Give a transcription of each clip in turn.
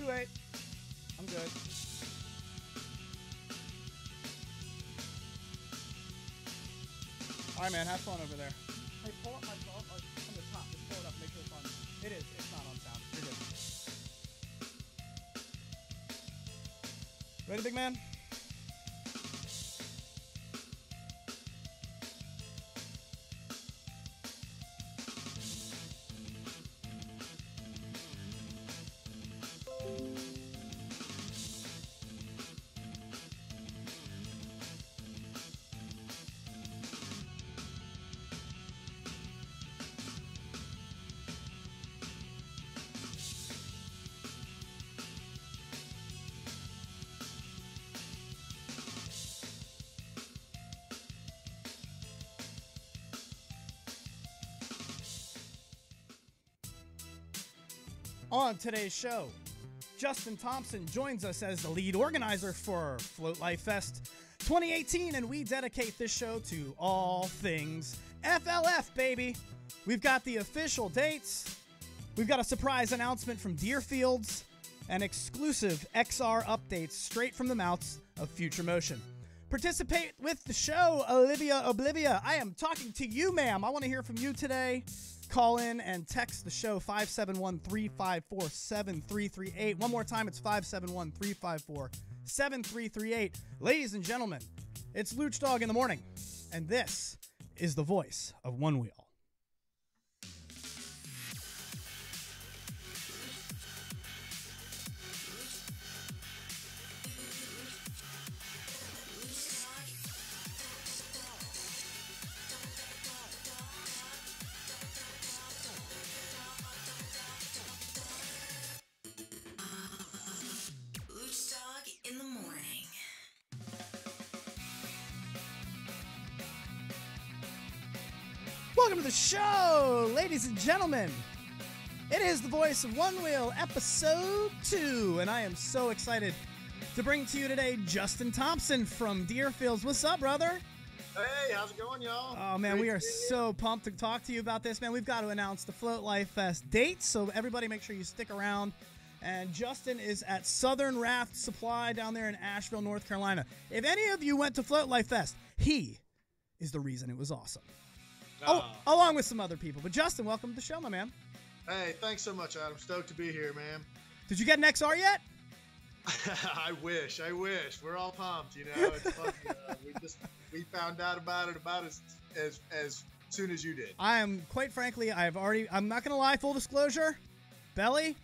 wait. I'm good. All right, man. Have fun over there. Hey, pull up my phone from the top. Just pull it up. Make sure it's on. It is. It's not on sound. You're good. Ready, big man? On today's show, Justin Thompson joins us as the lead organizer for FloatLife Fest 2018, and we dedicate this show to all things FLF, baby. We've got the official dates, we've got a surprise announcement from Deerfields, and exclusive XR updates straight from the mouths of Future Motion. Participate with the show, Olivia Oblivia. I am talking to you, ma'am. I want to hear from you today. Call in and text the show 571-354-7338. One more time, it's 571-354-7338. Ladies and gentlemen, it's Luch Dog in the morning, and this is the voice of Onewheel. Welcome to the show, ladies and gentlemen. It is the voice of Onewheel, episode 2, and I am so excited to bring to you today Justin Thompson from Deerfields. What's up, brother? Hey, how's it going, y'all? Oh, man, Great we are so pumped to talk to you about this, man. We've got to announce the FloatLife Fest date, so everybody make sure you stick around. And Justin is at Southern Raft Supply down there in Asheville, North Carolina. If any of you went to FloatLife Fest, he is the reason it was awesome. Oh, along with some other people. But Justin, welcome to the show, my man. Hey, thanks so much, Adam. Stoked to be here, man. Did you get an XR yet? I wish. We're all pumped, you know. It's funny. We found out about it about as soon as you did. I am, quite frankly, I'm not going to lie, full disclosure, Belly,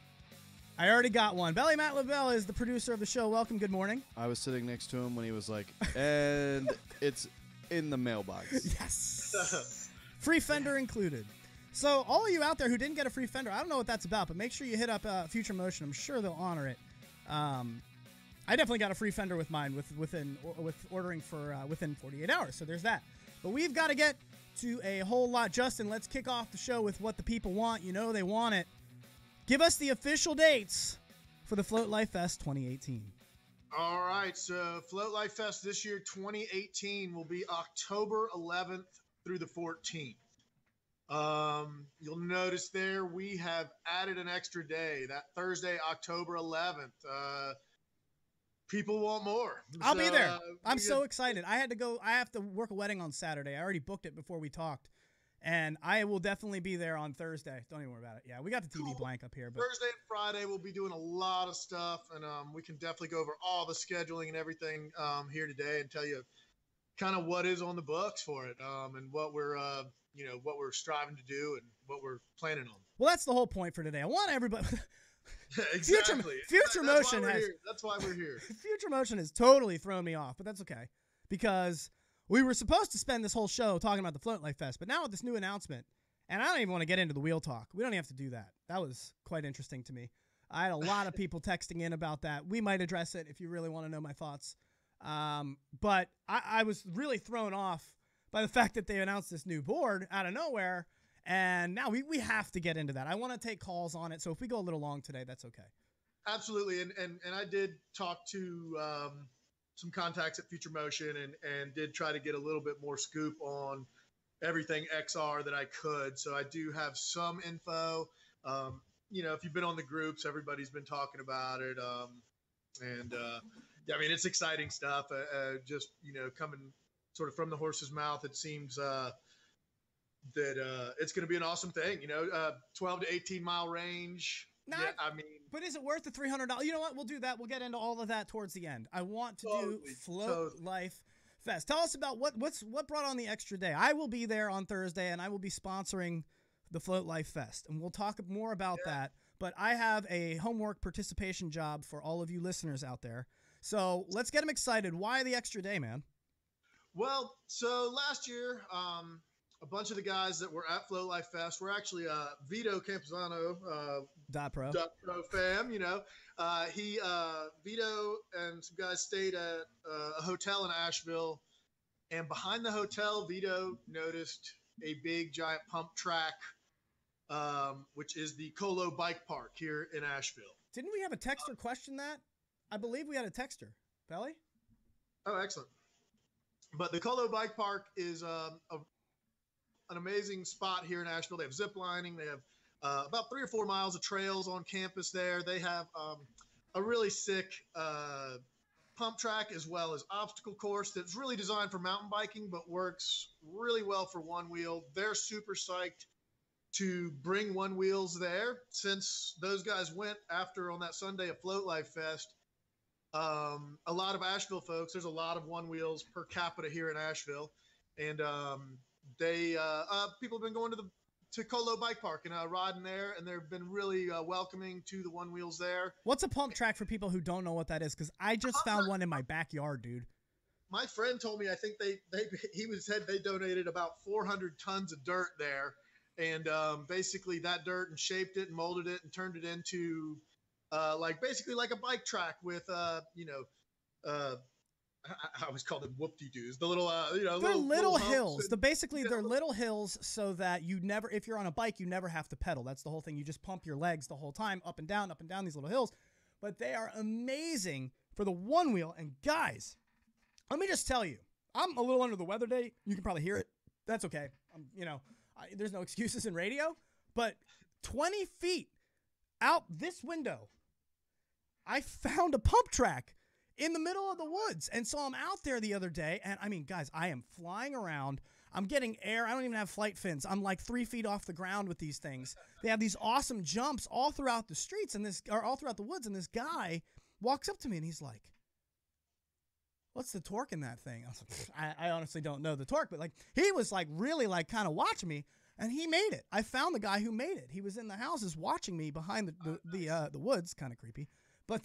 I already got one. Belly Matt Labelle is the producer of the show. Welcome, good morning. I was sitting next to him when he was like, and it's in the mailbox. Yes. Free fender included. So all of you out there who didn't get a free fender, I don't know what that's about, but make sure you hit up Future Motion. I'm sure they'll honor it. I definitely got a free fender with mine with ordering for within 48 hours. So there's that. But we've got to get to a whole lot. Justin, let's kick off the show with what the people want. You know they want it. Give us the official dates for the FloatLife Fest 2018. All right, so FloatLife Fest this year, 2018, will be October 11th through the 14th. You'll notice there we have added an extra day, that Thursday, October 11th. People want more. I'll be there. I'm so excited. I have to work a wedding on Saturday. I already booked it before we talked. And I will definitely be there on Thursday. Don't even worry about it. Yeah, we got the TV blank up here. But Thursday and Friday, we'll be doing a lot of stuff. And we can definitely go over all the scheduling and everything here today and tell you kind of what is on the books for it and what we're what we're striving to do and what we're planning on. Well, that's the whole point for today. I want everybody. Exactly. Future Motion That's why we're here. Future Motion has totally thrown me off, but that's okay because we were supposed to spend this whole show talking about the FloatLife Fest, but now with this new announcement, and I don't even want to get into the wheel talk. We don't even have to do that. That was quite interesting to me. I had a lot of people texting in about that. We might address it if you really want to know my thoughts. But I was really thrown off by the fact that they announced this new board out of nowhere, and now we have to get into that. I want to take calls on it, so if we go a little long today, that's okay. Absolutely, and I did talk to some contacts at Future Motion and did try to get a little bit more scoop on everything XR that I could. So I do have some info. if you've been on the groups, everybody's been talking about it. Yeah, I mean, it's exciting stuff. Just, coming sort of from the horse's mouth, it seems that it's going to be an awesome thing. 12 to 18 mile range. Yeah, I mean, but is it worth the $300? You know what? We'll do that. We'll get into all of that towards the end. I want to do FloatLife Fest. Tell us about what brought on the extra day. I will be there on Thursday, and I will be sponsoring the FloatLife Fest, and we'll talk more about that. But I have a homework participation job for all of you listeners out there. So let's get them excited. Why the extra day, man? Well, so last year, a bunch of the guys that were at FloatLife Fest were actually Vito Campuzano, .pro fam. Vito and some guys stayed at a hotel in Asheville, and behind the hotel, Vito noticed a big giant pump track, which is the Colo Bike Park here in Asheville. Didn't we have a texter question that? I believe we had a texter. Belly? Oh, excellent. But the Colo Bike Park is an amazing spot here in Asheville. They have zip lining. They have about 3 or 4 miles of trails on campus there. They have a really sick pump track as well as obstacle course that's really designed for mountain biking but works really well for one wheel. They're super psyched to bring one wheels there since those guys went after on that Sunday at FloatLife Fest. A lot of Asheville folks, there's a lot of one wheels per capita here in Asheville. And people have been going to Colo Bike Park and riding there, and they've been really welcoming to the one wheels there. What's a pump track for people who don't know what that is? Because I just found one in my backyard, dude. My friend told me I think he said they donated about 400 tons of dirt there, and basically that dirt and shaped it and molded it and turned it into basically like a bike track with I always call them whoop-de-doos. The little, they're little hills. And, they're little hills so that if you're on a bike, you never have to pedal. That's the whole thing. You just pump your legs the whole time, up and down these little hills. But they are amazing for the one wheel. And guys, let me just tell you, I'm a little under the weather today. You can probably hear it. That's okay. There's no excuses in radio. But 20 feet out this window, I found a pump track in the middle of the woods. And so I'm out there the other day, and I mean, guys, I am flying around. I'm getting air. I don't even have flight fins. I'm like 3 feet off the ground with these things. They have these awesome jumps all throughout the streets all throughout the woods. And this guy walks up to me and he's like, "What's the torque in that thing?" I was like, I honestly don't know the torque, but he was really kind of watching me, and he made it. I found the guy who made it. He was in the houses watching me behind the woods. Kind of creepy, but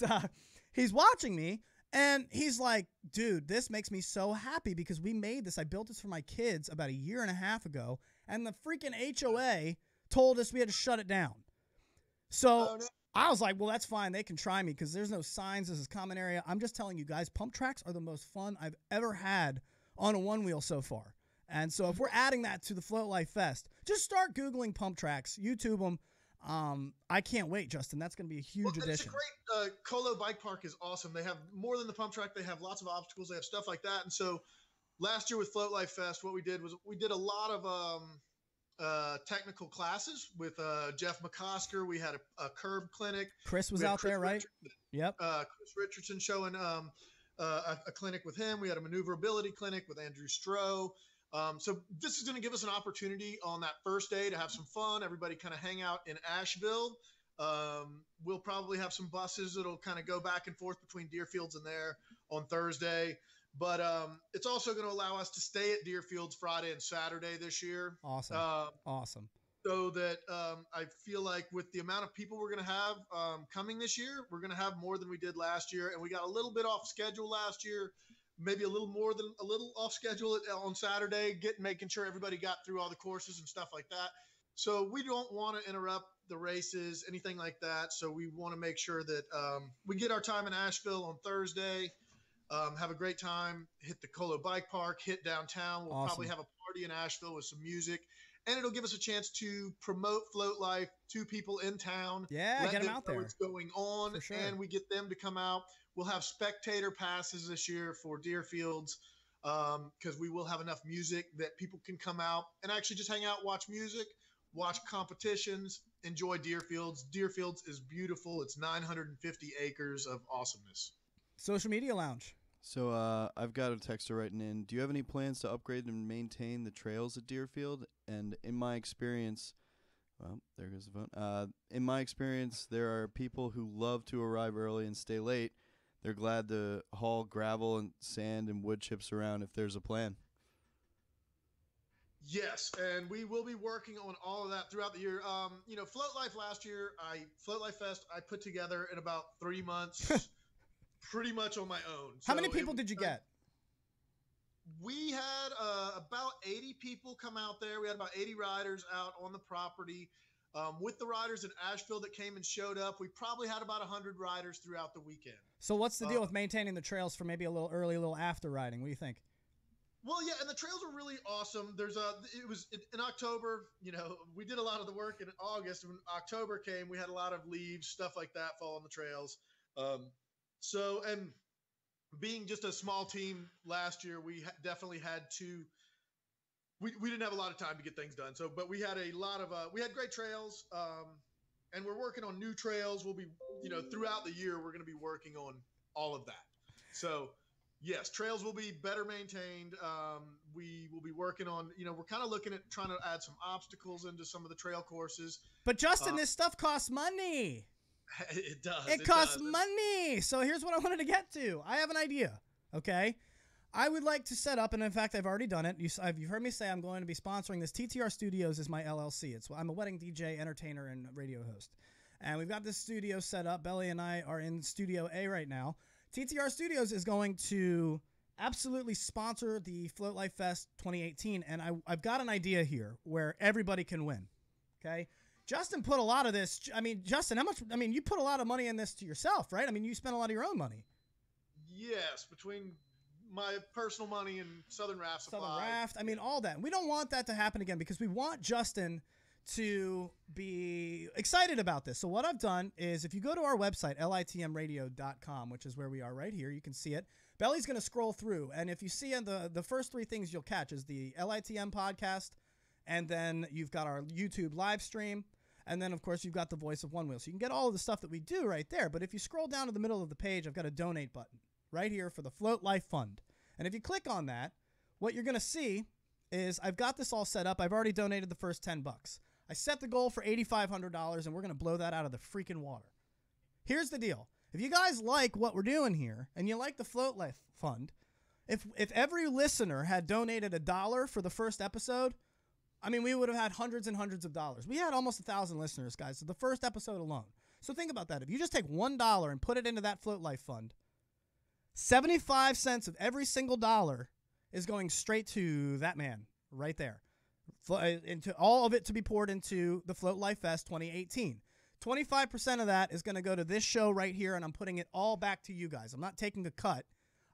he's watching me. And he's like, "Dude, this makes me so happy because we made this. I built this for my kids about 1.5 years ago, and the freaking HOA told us we had to shut it down." So I was like, "Well, that's fine. They can try me because there's no signs. This is common area." I'm just telling you guys, pump tracks are the most fun I've ever had on a one wheel so far. And so if we're adding that to the FloatLife Fest, just start Googling pump tracks, YouTube them. I can't wait, Justin. That's going to be a huge addition. It's a great Colo Bike Park is awesome. They have more than the pump track. They have lots of obstacles. They have stuff like that. And so last year with FloatLife Fest, what we did was we did a lot of technical classes with Jeff McCosker. We had a curb clinic. Chris was out there, right? Yep. Chris Richardson showing a clinic with him. We had a maneuverability clinic with Andrew Stroh. So this is going to give us an opportunity on that first day to have some fun. Everybody kind of hang out in Asheville. We'll probably have some buses that'll kind of go back and forth between Deerfields and there on Thursday. But it's also going to allow us to stay at Deerfields Friday and Saturday this year. Awesome. Awesome. So that I feel like with the amount of people we're going to have coming this year, we're going to have more than we did last year. And we got a little bit off schedule last year. Maybe a little more than a little off schedule on Saturday, making sure everybody got through all the courses and stuff like that. So we don't want to interrupt the races, anything like that. So we want to make sure that we get our time in Asheville on Thursday, have a great time, hit the Colo Bike Park, hit downtown. We'll probably have a party in Asheville with some music, and it'll give us a chance to promote FloatLife to people in town. Yeah, get them out there. What's going on, for sure. And we get them to come out. We'll have spectator passes this year for Deerfields because we will have enough music that people can come out and actually just hang out, watch music, watch competitions, enjoy Deerfields. Deerfields is beautiful. It's 950 acres of awesomeness. Social Media Lounge. So I've got a texter writing in. Do you have any plans to upgrade and maintain the trails at Deerfield? And in my experience, well, there goes the phone. In my experience, there are people who love to arrive early and stay late. They're glad to haul gravel and sand and wood chips around if there's a plan. Yes, and we will be working on all of that throughout the year. FloatLife last year, FloatLife Fest, I put together in about 3 months, pretty much on my own. How many people did you get? We had about 80 people come out there. We had about 80 riders out on the property. With the riders in Asheville that came and showed up, we probably had about 100 riders throughout the weekend. So what's the deal with maintaining the trails for maybe a little early, a little after riding? What do you think? Well, yeah, and the trails are really awesome. It was in October, we did a lot of the work in August. When October came, we had a lot of leaves, stuff like that fall on the trails. And being just a small team last year, we definitely had to, we didn't have a lot of time to get things done. So, but we had we had great trails, and we're working on new trails. We'll be, throughout the year, we're going to be working on all of that. So, yes, trails will be better maintained. We will be working on, we're kind of looking at trying to add some obstacles into some of the trail courses. But Justin, this stuff costs money. It does. It costs money. So here's what I wanted to get to. I have an idea. Okay. I would like to set up, and in fact, I've already done it. You've heard me say I'm going to be sponsoring this. TTR Studios is my LLC. I'm a wedding DJ, entertainer, and radio host. And we've got this studio set up. Belly and I are in Studio A right now. TTR Studios is going to absolutely sponsor the FloatLife Fest 2018, and I've got an idea here where everybody can win. Okay. Justin put a lot of this. I mean, Justin, how much? I mean, you put a lot of money in this to yourself, right? I mean, you spent a lot of your own money. Yes, between my personal money and Southern Raft Supply. Southern Raft. I mean, all that. We don't want that to happen again because we want Justin to be excited about this. So what I've done is if you go to our website, litmradio.com, which is where we are right here, you can see it. Belly's going to scroll through. And if you see the first three things you'll catch is the LITM podcast, and then you've got our YouTube live stream, and then, of course, you've got the voice of Onewheel. So you can get all of the stuff that we do right there. But if you scroll down to the middle of the page, I've got a donate button right here for the FloatLife Fund. And if you click on that, what you're going to see is I've got this all set up. I've already donated the first $10. I set the goal for $8,500, and we're going to blow that out of the freaking water. Here's the deal. If you guys like what we're doing here, and you like the FloatLife Fund, if every listener had donated $1 for the first episode, I mean, we would have had hundreds and hundreds of dollars. We had almost 1,000 listeners, guys, so the first episode alone. So think about that. If you just take $1 and put it into that FloatLife Fund, 75 cents of every single dollar is going straight to that man right there. Into all of it to be poured into the FloatLife Fest 2018. 25% of that is going to go to this show right here, and I'm putting it all back to you guys. I'm not taking a cut.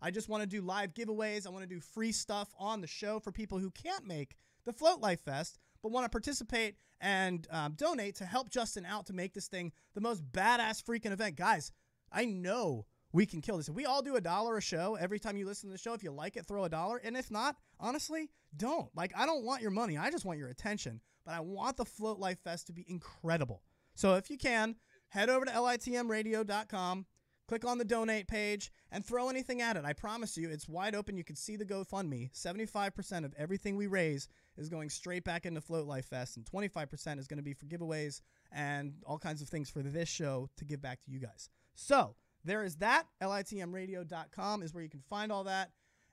I just want to do live giveaways. I want to do free stuff on the show for people who can't make the FloatLife Fest, but want to participate and donate to help Justin out to make this thing the most badass freaking event. Guys, I know we can kill this. If we all do $1 a show every time you listen to the show, if you like it, throw $1. And if not, honestly, don't. Like, I don't want your money. I just want your attention. But I want the FloatLife Fest to be incredible. So if you can, head over to litmradio.com, click on the donate page, and throw anything at it. I promise you, it's wide open. You can see the GoFundMe. 75% of everything we raise is going straight back into FloatLife Fest, and 25% is going to be for giveaways and all kinds of things for this show to give back to you guys. So there is that. litmradio.com is where you can find all that.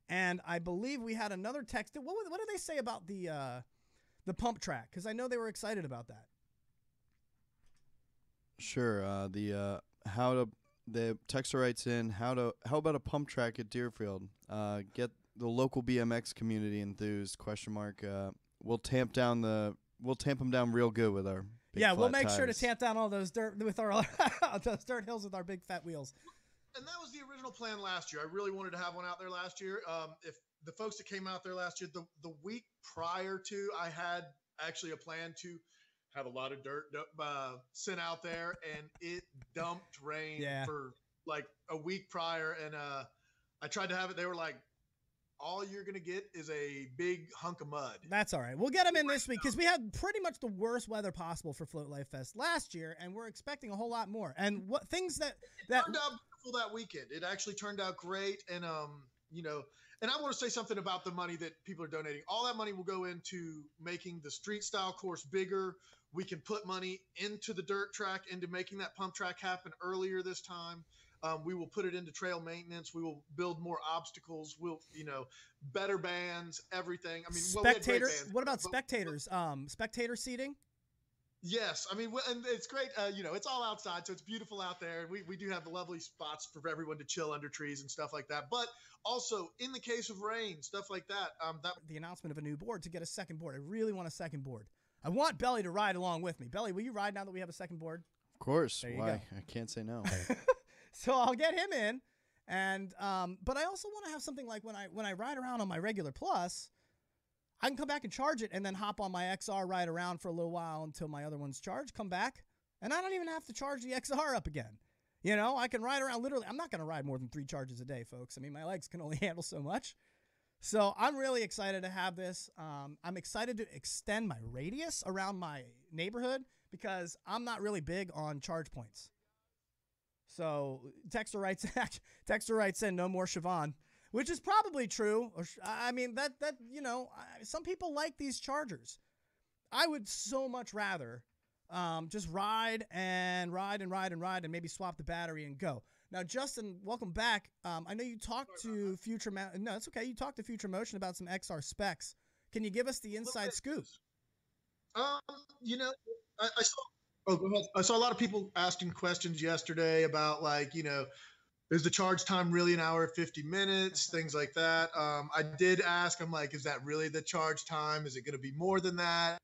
And I believe we had another text. What did they say about the pump track? Because I know they were excited about that. Sure. The texter writes in how about a pump track at Deerfield? Get the local BMX community enthused? ? We'll tamp them down real good with our big we'll flat make sure to tires. tamp down all those dirt with our those dirt hills with our big fat wheels. And that was the original plan last year. I really wanted to have one out there last year. If the folks that came out there last year, the week prior to, I had actually a plan to have a lot of dirt sent out there, and it dumped rain for like a week prior. And I tried to have it. They were like, all you're going to get is a big hunk of mud. That's all right. We'll get them in this week because we had pretty much the worst weather possible for Float Life Fest last year, and we're expecting a whole lot more. And what things that turned out beautiful that weekend. It actually turned out great, and and I want to say something about the money that people are donating. All that money will go into making the street style course bigger. We can put money into the dirt track, into making that pump track happen earlier this time. We will put it into trail maintenance. We will build more obstacles. We'll, better bands, everything. I mean, spectator. What about spectators? Spectator seating. Yes, I mean, and it's great. It's all outside, so it's beautiful out there. We do have lovely spots for everyone to chill under trees and stuff like that. But also, in the case of rain, stuff like that. The announcement of a new board to get a second board. I really want a second board. I want Belly to ride along with me. Belly, will you ride now that we have a second board? Of course. There you Why? go. I can't say no. So I'll get him in, and but I also want to have something like when I ride around on my regular plus, I can come back and charge it, and then hop on my XR, ride around for a little while until my other one's charged, come back, and I don't even have to charge the XR up again. I can ride around literally. I'm not going to ride more than 3 charges a day, folks. I mean, my legs can only handle so much. So I'm really excited to have this. I'm excited to extend my radius around my neighborhood because I'm not really big on charge points. So Texter writes in no more Siobhan, which is probably true. I mean, some people like these chargers. I would so much rather just ride and maybe swap the battery and go. Now, Justin, welcome back. I know you talked to Future No, it's okay. You talked to Future Motion about some XR specs. Can you give us the inside scoop? I saw. Oh, go ahead. I saw a lot of people asking questions yesterday about is the charge time really an hour and 50 minutes, things like that. I did ask, I'm like, is that really the charge time? Is it going to be more than that?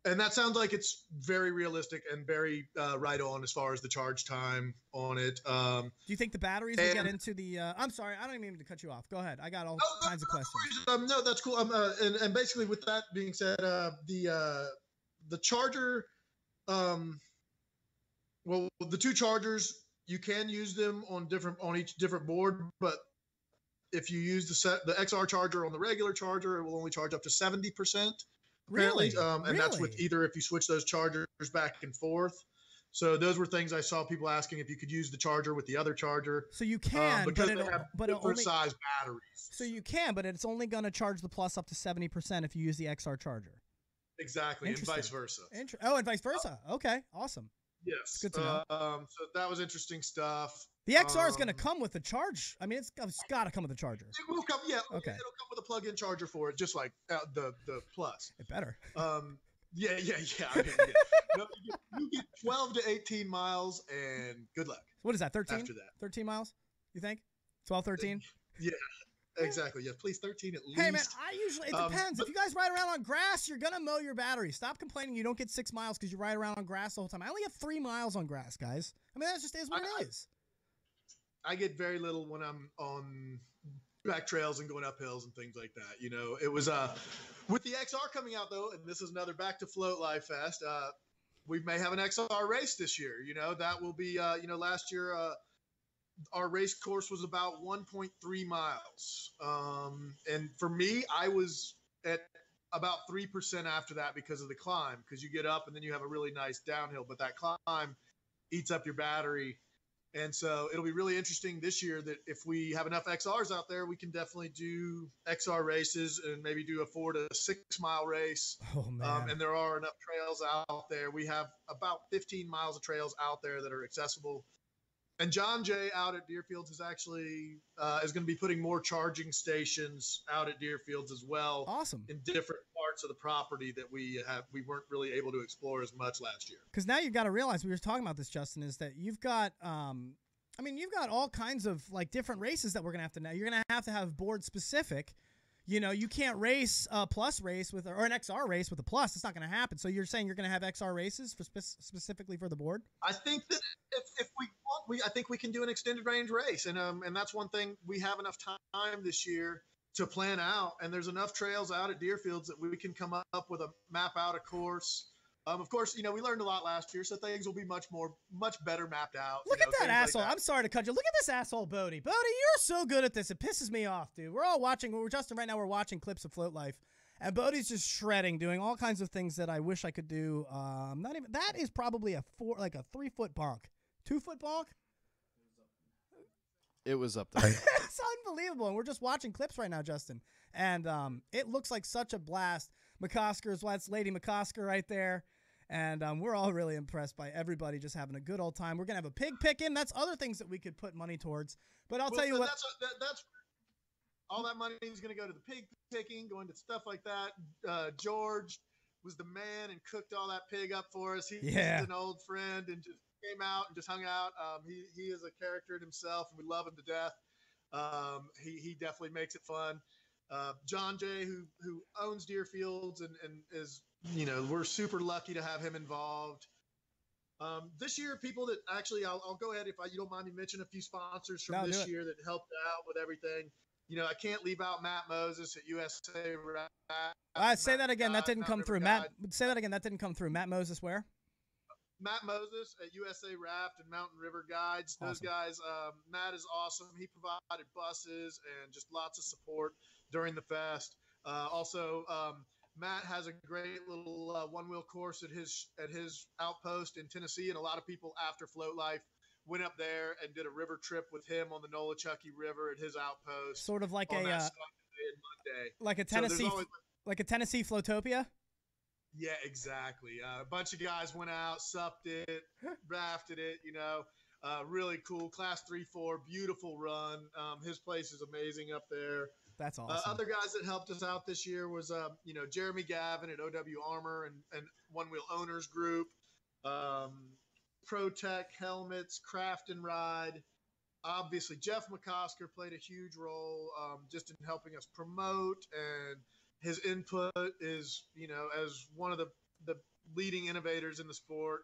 And that sounds like it's very realistic and very right on as far as the charge time on it. Do you think the batteries will get into the I'm sorry, I don't even mean to cut you off. Go ahead. I got all kinds of questions. No, that's cool. And basically with that being said, the charger, the 2 chargers, you can use them on each different board, but if you use the XR charger on the regular charger, it will only charge up to 70%. Really? And that's with either if you switch those chargers back and forth. So those were things I saw people asking if you could use the charger with the other charger. So you can, because they have different size batteries. So you can, but it's only going to charge the plus up to 70% if you use the XR charger. Exactly, and vice versa. And vice versa. Okay, awesome. Yes, it's good to know. So that was interesting stuff. The XR is going to come with a charge. I mean, it's got to come with a charger. It will come, yeah. Okay. It'll come with a plug-in charger for it, just like the Plus. It better. Yeah. I mean, No, you get 12 to 18 miles, and good luck. What is that? 13? After that, 13 miles. You think? 12, 13? Yeah. Exactly. Yeah, please 13 at least. Hey man, it depends. If you guys ride around on grass, you're gonna mow your battery. Stop complaining you don't get 6 miles because you ride around on grass the whole time. I only have 3 miles on grass, guys. I mean, that just is what it is. I get very little when I'm on back trails and going up hills and things like that. It was with the XR coming out though, and this is another back to Float Life Fest. We may have an XR race this year. That will be last year. Our race course was about 1.3 miles. And for me, I was at about 3% after that because of the climb, because you get up and then you have a really nice downhill, but that climb eats up your battery. And so it'll be really interesting this year that if we have enough XRs out there, we can definitely do XR races and maybe do a 4 to 6 mile race. Oh, man. And there are enough trails out there. We have about 15 miles of trails out there that are accessible. And John Jay out at Deerfields is actually is going to be putting more charging stations out at Deerfields as well. Awesome. In different parts of the property that we weren't really able to explore as much last year. Because now you've got to realize, we were talking about this, Justin, is that you've got you've got all kinds of different races that we're going to have to now. You're going to have board specific. You can't race a plus race or an XR race with a plus. It's not going to happen. So you're saying you're going to have XR races for specifically for the board? I think that if we want, I think we can do an extended range race, and that's one thing. We have enough time this year to plan out, and there's enough trails out at Deerfields that we can come up with map out a course Of course, we learned a lot last year, so things will be much better mapped out. Look at that asshole. Like that. I'm sorry to cut you. Look at this asshole, Bodie. Bodie, you're so good at this. It pisses me off, dude. Justin, right now we're watching clips of FloatLife, and Bodie's just shredding, doing all kinds of things that I wish I could do. That is probably a 3-foot bonk. 2-foot bonk? It was up there. It's unbelievable. And we're just watching clips right now, Justin. And it looks like such a blast. That's Lady McCosker right there. And we're all really impressed by everybody just having a good old time. We're going to have a pig picking. That's other things that we could put money towards. But I'll tell you what. That's all that money is going to go to the pig picking, going to stuff like that. George was the man and cooked all that pig up for us. He's an old friend and just came out and just hung out. He is a character in himself, and we love him to death. He definitely makes it fun. John Jay, who owns Deerfields and is, we're super lucky to have him involved. This year, people that actually, I'll go ahead if you don't mind me mentioning a few sponsors from this year that helped out with everything. I can't leave out Matt Moses at USA Raft. Say that again. That didn't come through. Say that again. That didn't come through. Matt Moses where? Matt Moses at USA Raft and Mountain River Guides. Awesome. Those guys, Matt is awesome. He provided buses and just lots of support during the fest. Also, Matt has a great little one-wheel course at his outpost in Tennessee, and a lot of people after FloatLife went up there and did a river trip with him on the Nolichucky River at his outpost. Sort of like like a Tennessee Floatopia. Yeah, exactly. A bunch of guys went out, supped it, rafted it, really cool. Class 3-4, beautiful run. His place is amazing up there. That's awesome. Other guys that helped us out this year was, Jeremy Gavin at OW Armor and Onewheel Owners Group, ProTech Helmets, Craft and Ride. Obviously, Jeff McCosker played a huge role just in helping us promote, and his input is, as one of the leading innovators in the sport,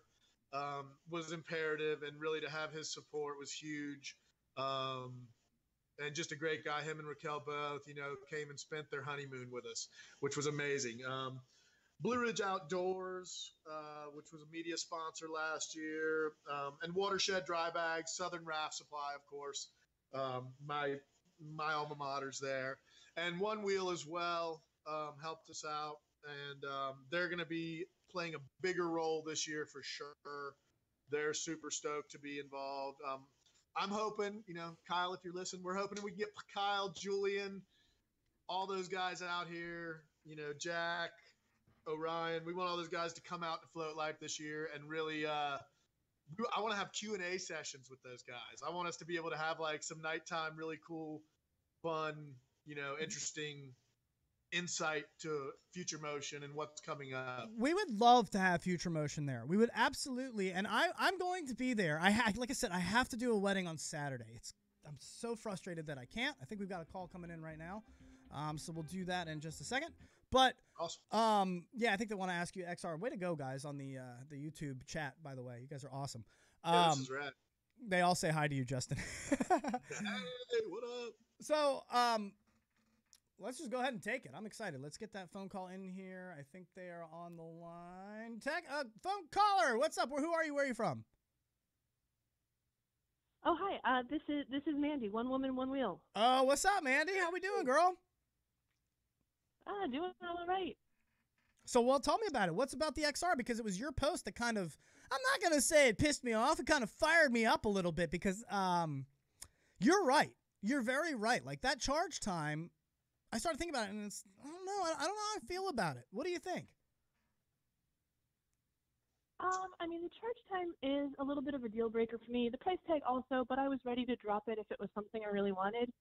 was imperative, and really to have his support was huge. And just a great guy. Him and Raquel both, came and spent their honeymoon with us, which was amazing. Blue Ridge Outdoors, which was a media sponsor last year, and Watershed Dry Bags, Southern Raft Supply, of course, my alma mater's there, and Onewheel as well helped us out, and they're going to be playing a bigger role this year for sure. They're super stoked to be involved. I'm hoping, Kyle, if you're listening, we're hoping we can get Kyle, Julian, all those guys out here, Jack, Orion. We want all those guys to come out to FloatLife this year and really I want to have Q&A sessions with those guys. I want us to be able to have like some nighttime, really cool, fun, interesting insight to Future Motion and what's coming up. We would love to have Future Motion there. We would absolutely, and I'm going to be there. Like I said, I have to do a wedding on Saturday. I'm so frustrated that I can't. I think we've got a call coming in right now, so we'll do that in just a second. But awesome. Yeah, I think they want to ask you XR. Way to go, guys, on the YouTube chat. By the way, you guys are awesome. This is rad. They all say hi to you, Justin. Hey, what up? So, let's just go ahead and take it. I'm excited. Let's get that phone call in here. I think they are on the line. Phone caller, what's up? Who are you? Where are you from? Oh, hi. This is Mandy. One woman, one wheel. Oh, what's up, Mandy? How we doing, girl? Doing all right. So, well, tell me about it. What's about the XR? Because it was your post that kind of, I'm not going to say it pissed me off. It kind of fired me up a little bit because you're right. You're very right. Like that charge time, I started thinking about it, and I don't know how I feel about it. What do you think? I mean, the charge time is a little bit of a deal breaker for me. The price tag also, but I was ready to drop it if it was something I really wanted.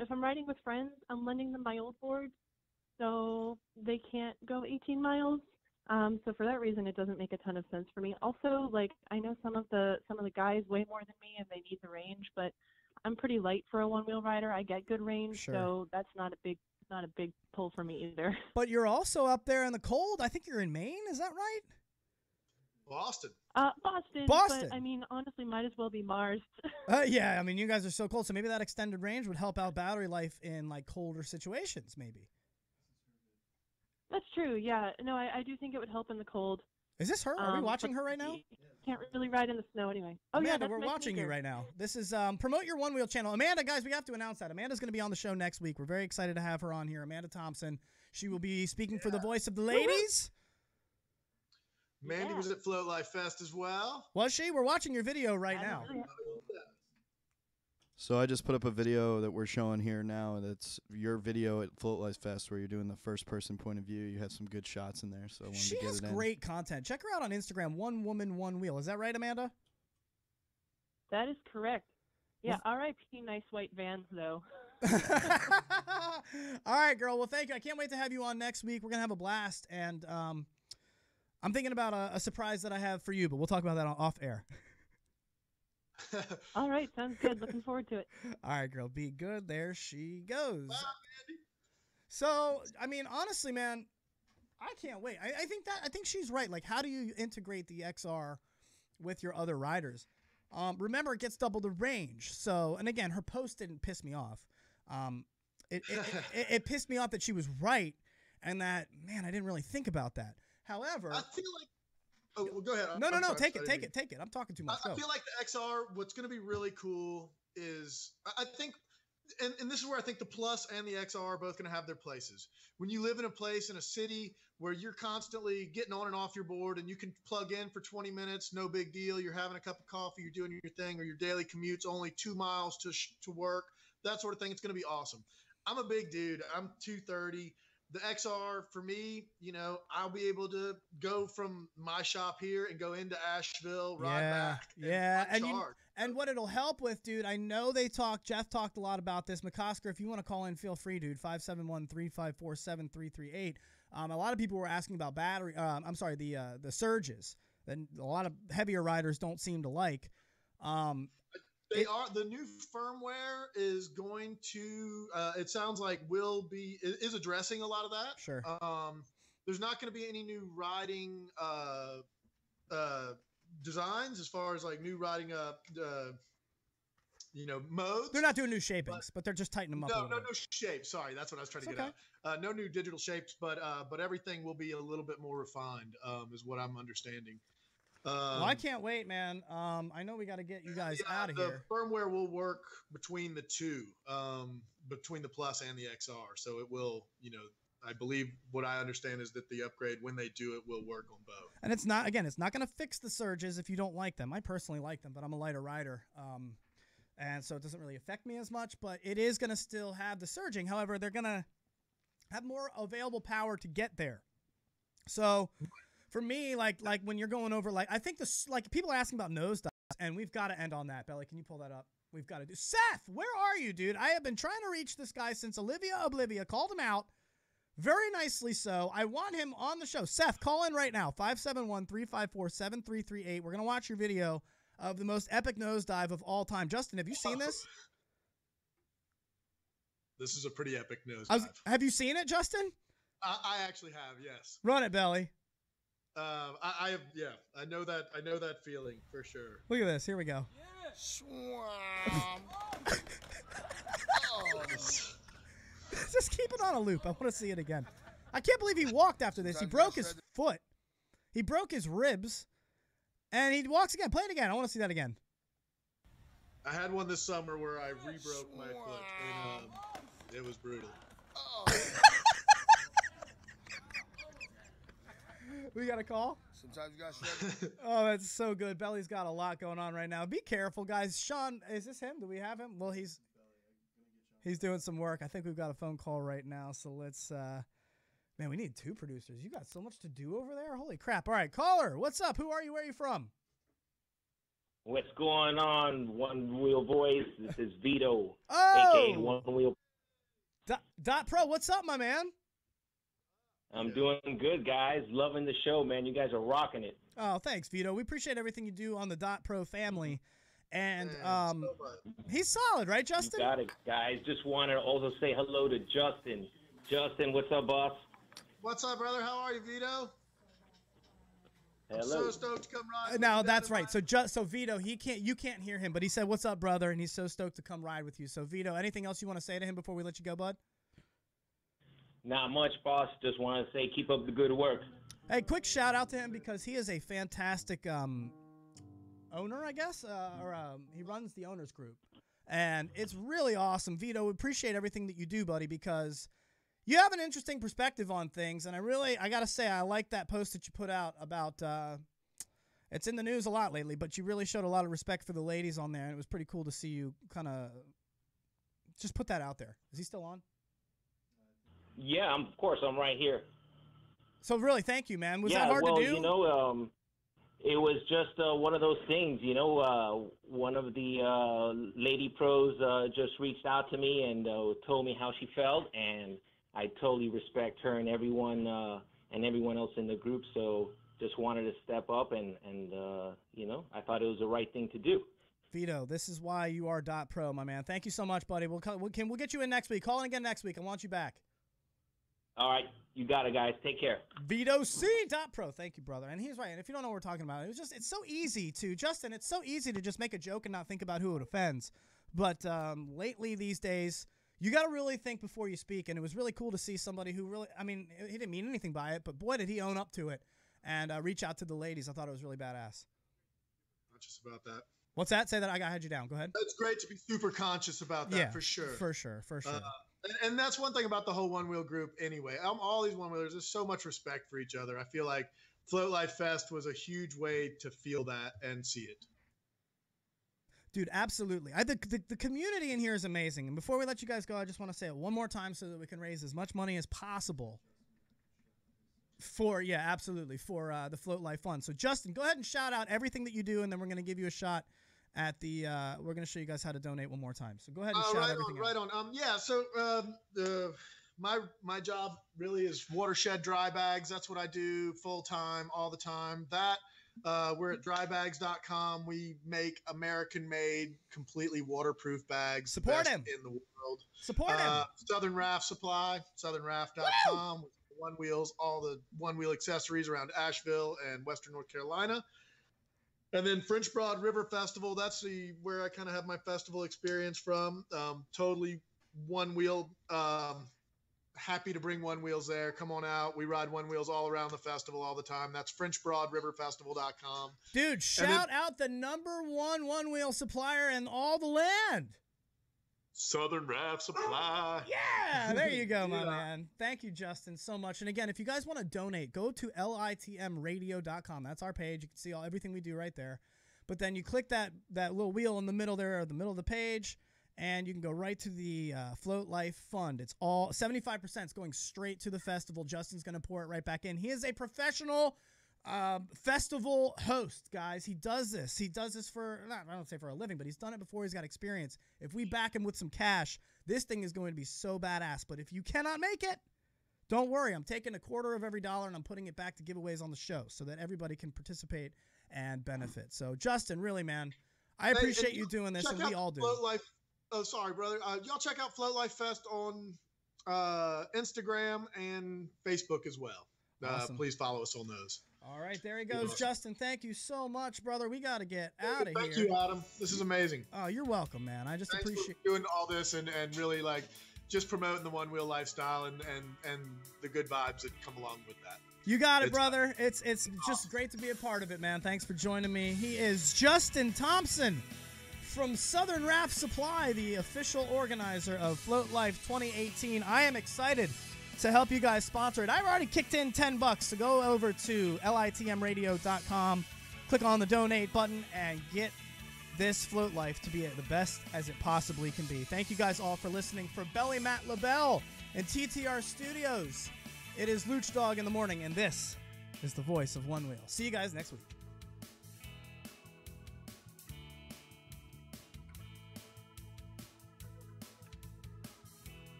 If I'm riding with friends, I'm lending them my old board, so they can't go 18 miles. So for that reason, it doesn't make a ton of sense for me. Also, like I know some of the guys weigh more than me and they need the range, but I'm pretty light for a one-wheel rider. I get good range, sure. So that's not a big pull for me either. But you're also up there in the cold. I think you're in Maine. Is that right? Boston. Boston. But, I mean, honestly, might as well be Mars. Yeah, I mean, you guys are so cold, so maybe that extended range would help out battery life in, like, colder situations, maybe. That's true. Yeah. No, I do think it would help in the cold. Is this her? Are we watching her right now? Can't really ride in the snow anyway. Oh, Amanda, yeah, that's we're my watching you sneaker. right now. This is promote your Onewheel channel. Amanda, guys, we have to announce that. Amanda's going to be on the show next week. We're very excited to have her on here. Amanda Thompson. She will be speaking for the voice of the ladies. Mandy was at FloatLife Fest as well. Was she? We're watching your video right now. So I just put up a video that we're showing here now. That's your video at FloatLife Fest where you're doing the first-person point of view. You have some good shots in there, so I wanted She to get has it in. great content. Check her out on Instagram, One Woman, One Wheel. Is that right, Amanda? That is correct. Yeah, R.I.P. nice white van, though. All right, girl. Well, thank you. I can't wait to have you on next week. We're going to have a blast, and I'm thinking about a surprise that I have for you, but we'll talk about that off air. All right, sounds good. Looking forward to it. All right, girl. Be good. There she goes. Wow, Mandy. So, I mean, honestly, man, I can't wait. I think she's right. Like, how do you integrate the XR with your other riders? Remember, it gets double the range. So, and again, her post didn't piss me off. It pissed me off that she was right, and that, man, I didn't really think about that. However, I feel like. Oh, well, go ahead. No, I'm sorry, take it. I'm talking too much. I feel like the XR, what's going to be really cool is, I think, and this is where I think the Plus and the XR are both going to have their places. When you live in a place in a city where you're constantly getting on and off your board and you can plug in for 20 minutes, no big deal. You're having a cup of coffee, you're doing your thing, or your daily commute's only 2 miles to work, that sort of thing. It's going to be awesome. I'm a big dude. I'm 230. The XR, for me, you know, I'll be able to go from my shop here and go into Asheville, ride back. And what it'll help with, dude, I know Jeff talked a lot about this. McCosker, if you want to call in, feel free, dude, 571-354-7338. A lot of people were asking about the surges that a lot of heavier riders don't seem to like. The new firmware is going to, it sounds like is addressing a lot of that. Sure. There's not going to be any new riding designs as far as like new riding modes. They're not doing new shapings, but they're just tightening them up. No shapes. Sorry, that's what I was trying to get at. No new digital shapes, but everything will be a little bit more refined, is what I'm understanding. Well, I can't wait, man. I know we got to get you guys out of here. The firmware will work between the two, between the Plus and the XR. So it will, I believe what I understand is that the upgrade, when they do it, will work on both. And it's not going to fix the surges if you don't like them. I personally like them, but I'm a lighter rider. And so it doesn't really affect me as much, but it is going to still have the surging. However, they're going to have more available power to get there. So for me, like when you're going over, like, I think people are asking about nose dives, and we've got to end on that. Belly, can you pull that up? We've got to do. Seth, where are you, dude? I have been trying to reach this guy since Oblivia called him out. Very nicely so. I want him on the show. Seth, call in right now. 571-354-7338. We're going to watch your video of the most epic nosedive of all time. Justin, have you seen this? This is a pretty epic nosedive. Have you seen it, Justin? I actually have, yes. Run it, Belly. I have, yeah. I know that feeling for sure. Look at this. Here we go. Just keep it on a loop. I want to see it again. I can't believe he walked after this. He broke his foot. He broke his ribs. And he walks again. Play it again. I want to see that again. I had one this summer where I re-broke my foot. And it was brutal. We got a call? Sometimes you got to Oh, that's so good. Belly's got a lot going on right now. Be careful, guys. Sean, is this him? Do we have him? Well, he's doing some work. I think we've got a phone call right now. So let's, man, we need 2 producers. You got so much to do over there. Holy crap. All right, caller, what's up? Who are you? Where are you from? What's going on, Onewheel Boys? This is Vito, Oh! a.k.a. Onewheel. Dot Pro, what's up, my man? I'm doing good, guys. Loving the show, man. You guys are rocking it. Oh, thanks, Vito. We appreciate everything you do on the Dot Pro family. And he's solid, right, Justin? You got it, guys. Just want to also say hello to Justin. Justin, what's up, boss? What's up, brother? How are you, Vito? Hello. I'm so stoked to come ride. Now that's right. So Vito, you can't hear him, but he said, "What's up, brother?" And he's so stoked to come ride with you. So Vito, anything else you want to say to him before we let you go, bud? Not much, boss. Just want to say keep up the good work. Hey, quick shout out to him because he is a fantastic owner, I guess, he runs the owners group. And it's really awesome. Vito, we appreciate everything that you do, buddy, because you have an interesting perspective on things. And I got to say, I like that post that you put out about, it's in the news a lot lately, but you really showed a lot of respect for the ladies on there. And it was pretty cool to see you kind of just put that out there. Is he still on? Yeah, of course, I'm right here. So really, thank you, man. Was that hard to do? You know, it was just one of those things. You know, one of the lady pros just reached out to me and told me how she felt, and I totally respect her and everyone else in the group. So just wanted to step up, and you know, I thought it was the right thing to do. Vito, this is why you are .pro, my man. Thank you so much, buddy. We'll get you in next week. Call in again next week. I want you back. All right. You got it, guys. Take care. Vito C. .pro. Thank you, brother. And he's right. And if you don't know what we're talking about, it's so easy to, Justin, it's so easy to just make a joke and not think about who it offends. But lately these days, you got to really think before you speak. And it was really cool to see somebody who really, I mean, he didn't mean anything by it, but boy, did he own up to it and reach out to the ladies. I thought it was really badass. Conscious about that. What's that? Say that. I had you down. Go ahead. It's great to be super conscious about that, for sure. For sure. And that's one thing about the whole One Wheel group anyway. All these one wheelers, there's so much respect for each other. I feel like FloatLife Fest was a huge way to feel that and see it. Dude, absolutely. The community in here is amazing. And before we let you guys go, I just want to say it one more time so that we can raise as much money as possible for the FloatLife Fund. So Justin, go ahead and shout out everything that you do, and then we're going to give you a shot at the we're going to show you guys how to donate one more time. So go ahead and shout everything out. Right on. So my job really is watershed dry bags. That's what I do full time, all the time. We're at drybags.com. We make American-made, completely waterproof bags. Support him in the world. Support him. Southern Raft Supply, southernraft.com. With One Wheels, all the One Wheel accessories around Asheville and Western North Carolina. And then French Broad River Festival, that's where I kind of have my festival experience from. Totally One Wheel. Happy to bring One Wheels there. Come on out. We ride One Wheels all around the festival all the time. That's FrenchBroadRiverFestival.com. Dude, shout out the #1 One Wheel supplier in all the land. Southern Raft Supply. Yeah, there you go, my man. Thank you, Justin, so much. And again, if you guys want to donate, go to litmradio.com. That's our page. You can see everything we do right there. But then you click that little wheel in the middle there, or the middle of the page, and you can go right to the FloatLife Fund. It's all 75% is going straight to the festival. Justin's going to pour it right back in. He is a professional festival host, guys. He does this. He does this I don't say for a living, but he's done it before. He's got experience. If we back him with some cash, this thing is going to be so badass. But if you cannot make it, don't worry. I'm taking $0.25 of every dollar and I'm putting it back to giveaways on the show so that everybody can participate and benefit. So, Justin, really, man, I appreciate you doing this, and we all do. FloatLife. Oh, sorry, brother. Y'all check out FloatLife Fest on Instagram and Facebook as well. Awesome. Please follow us on those. All right, there he goes, Justin. Thank you so much, brother. We got to get out of here. Thank you, Adam. This is amazing. Oh, you're welcome, man. I just appreciate doing all this and really just promoting the One Wheel lifestyle and the good vibes that come along with that. You got it, brother. It's just great to be a part of it, man. Thanks for joining me. He is Justin Thompson from Southern Raft Supply, the official organizer of FloatLife 2018. I am excited to help you guys sponsor it. I've already kicked in $10, so go over to litmradio.com, click on the donate button, and get this FloatLife to be the best as it possibly can be. Thank you guys all for listening. For Belly Matt Labelle and TTR Studios, it is Luch Dog in the morning, and this is the voice of One Wheel. See you guys next week.